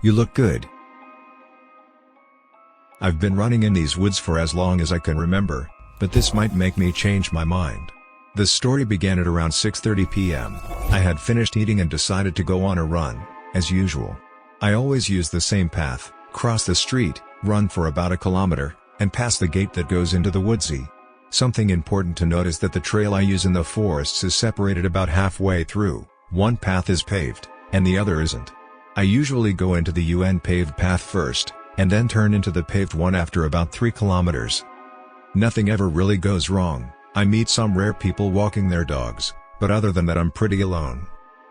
You look good. I've been running in these woods for as long as I can remember, but this might make me change my mind. The story began at around 6:30 p.m. I had finished eating and decided to go on a run, as usual. I always use the same path, cross the street, run for about a kilometer, and pass the gate that goes into the woodsy. Something important to note is that the trail I use in the forests is separated about halfway through. One path is paved, and the other isn't. I usually go into the unpaved path first, and then turn into the paved one after about 3 kilometers. Nothing ever really goes wrong. I meet some rare people walking their dogs, but other than that I'm pretty alone.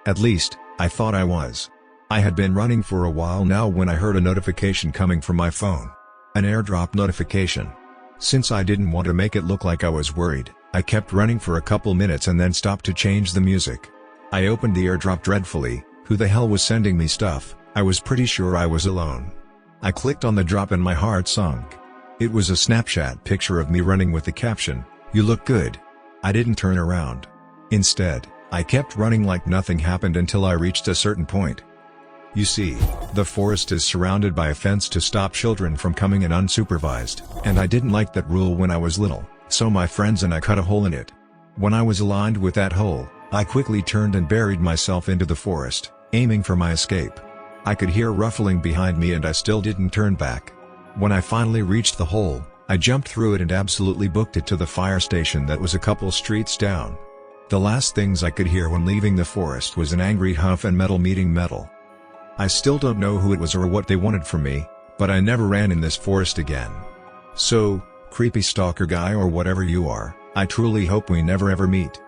At least, I thought I was. I had been running for a while now when I heard a notification coming from my phone. An airdrop notification. Since I didn't want to make it look like I was worried, I kept running for a couple minutes and then stopped to change the music. I opened the airdrop dreadfully. Who the hell was sending me stuff? I was pretty sure I was alone. I clicked on the drop and my heart sunk. It was a Snapchat picture of me running with the caption, "You look good." I didn't turn around. Instead, I kept running like nothing happened until I reached a certain point. You see, the forest is surrounded by a fence to stop children from coming in unsupervised, and I didn't like that rule when I was little, so my friends and I cut a hole in it. When I was aligned with that hole, I quickly turned and buried myself into the forest, aiming for my escape. I could hear ruffling behind me and I still didn't turn back. When I finally reached the hole, I jumped through it and absolutely booked it to the fire station that was a couple streets down. The last things I could hear when leaving the forest was an angry huff and metal meeting metal. I still don't know who it was or what they wanted from me, but I never ran in this forest again. So, creepy stalker guy or whatever you are, I truly hope we never ever meet.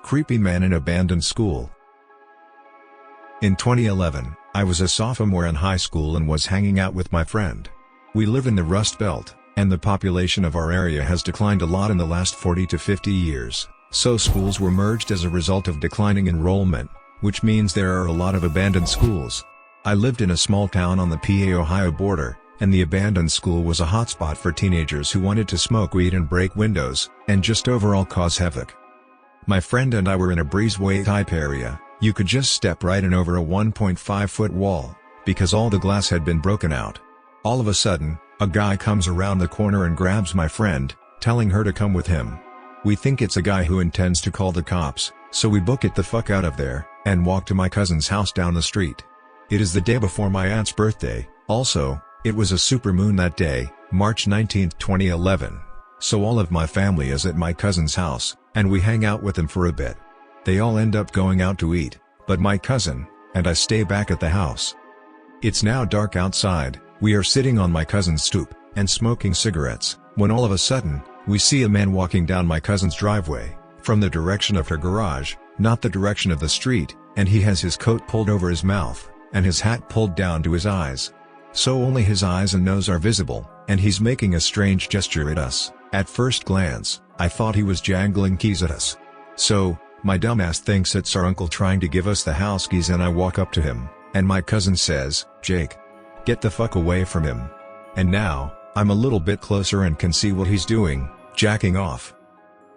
Creepy man in abandoned school. In 2011, I was a sophomore in high school and was hanging out with my friend. We live in the Rust Belt, and the population of our area has declined a lot in the last 40 to 50 years, so schools were merged as a result of declining enrollment, which means there are a lot of abandoned schools. I lived in a small town on the PA-Ohio border, and the abandoned school was a hotspot for teenagers who wanted to smoke weed and break windows, and just overall cause havoc. My friend and I were in a breezeway-type area. You could just step right in over a 1.5-foot wall, because all the glass had been broken out. All of a sudden, a guy comes around the corner and grabs my friend, telling her to come with him. We think it's a guy who intends to call the cops, so we book it the fuck out of there, and walk to my cousin's house down the street. It is the day before my aunt's birthday. Also, it was a supermoon that day, March 19, 2011. So all of my family is at my cousin's house, and we hang out with them for a bit. They all end up going out to eat, but my cousin and I stay back at the house. It's now dark outside. We are sitting on my cousin's stoop, and smoking cigarettes, when all of a sudden, we see a man walking down my cousin's driveway, from the direction of her garage, not the direction of the street, and he has his coat pulled over his mouth, and his hat pulled down to his eyes. So only his eyes and nose are visible, and he's making a strange gesture at us. At first glance, I thought he was jangling keys at us. So, my dumbass thinks it's our uncle trying to give us the house keys, and I walk up to him, and my cousin says, "Jake, get the fuck away from him." And now, I'm a little bit closer and can see what he's doing, jacking off.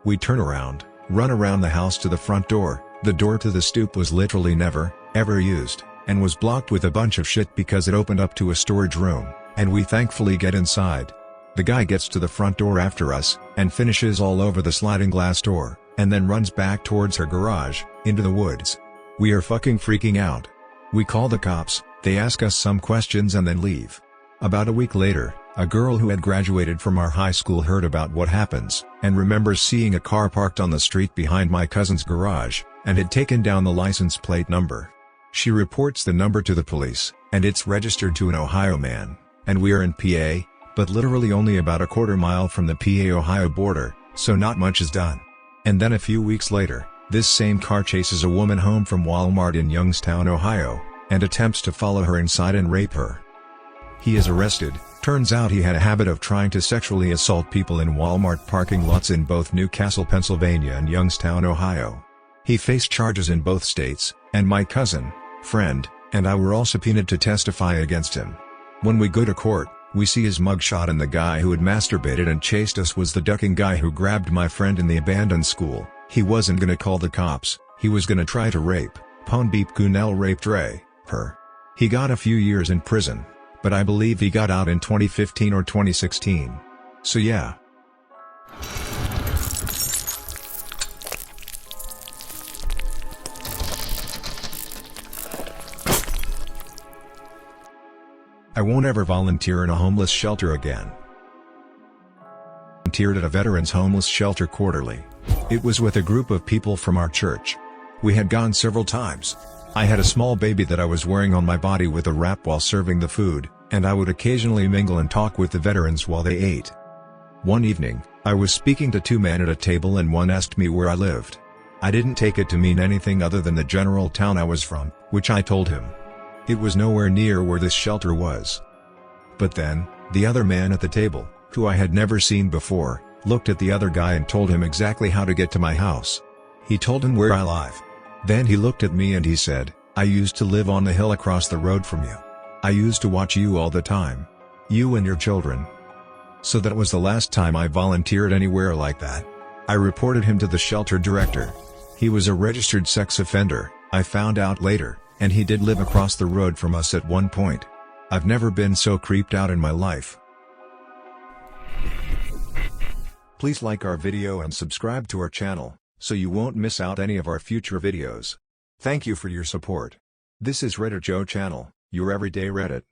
We turn around, run around the house to the front door. The door to the stoop was literally never, ever used, and was blocked with a bunch of shit because it opened up to a storage room, and we thankfully get inside. The guy gets to the front door after us, and finishes all over the sliding glass door, and then runs back towards her garage, into the woods. We are fucking freaking out. We call the cops, they ask us some questions and then leave. About a week later, a girl who had graduated from our high school heard about what happens, and remembers seeing a car parked on the street behind my cousin's garage, and had taken down the license plate number. She reports the number to the police, and it's registered to an Ohio man, and we are in PA, but literally only about a quarter mile from the PA-Ohio border, so not much is done. And then a few weeks later, this same car chases a woman home from Walmart in Youngstown, Ohio, and attempts to follow her inside and rape her. He is arrested. Turns out he had a habit of trying to sexually assault people in Walmart parking lots in both Newcastle, Pennsylvania and Youngstown, Ohio. He faced charges in both states, and my cousin, friend, and I were all subpoenaed to testify against him. When we go to court, We see his mugshot, and the guy who had masturbated and chased us was the ducking guy who grabbed my friend in the abandoned school. He wasn't gonna call the cops, he was gonna try to rape. Ponbeep Gunel raped her. He got a few years in prison, but I believe he got out in 2015 or 2016. So yeah. I won't ever volunteer in a homeless shelter again. Volunteered at a veterans homeless shelter quarterly. It was with a group of people from our church. We had gone several times. I had a small baby that I was wearing on my body with a wrap while serving the food, and I would occasionally mingle and talk with the veterans while they ate. One evening, I was speaking to two men at a table, and one asked me where I lived. I didn't take it to mean anything other than the general town I was from, which I told him. It was nowhere near where this shelter was. But then, the other man at the table, who I had never seen before, looked at the other guy and told him exactly how to get to my house. He told him where I live. Then he looked at me and he said, "I used to live on the hill across the road from you. I used to watch you all the time. You and your children." So that was the last time I volunteered anywhere like that. I reported him to the shelter director. He was a registered sex offender, I found out later, and he did live across the road from us at one point. I've never been so creeped out in my life. Please like our video and subscribe to our channel, so you won't miss out any of our future videos. Thank you for your support. This is RedditJoe channel, your everyday Reddit.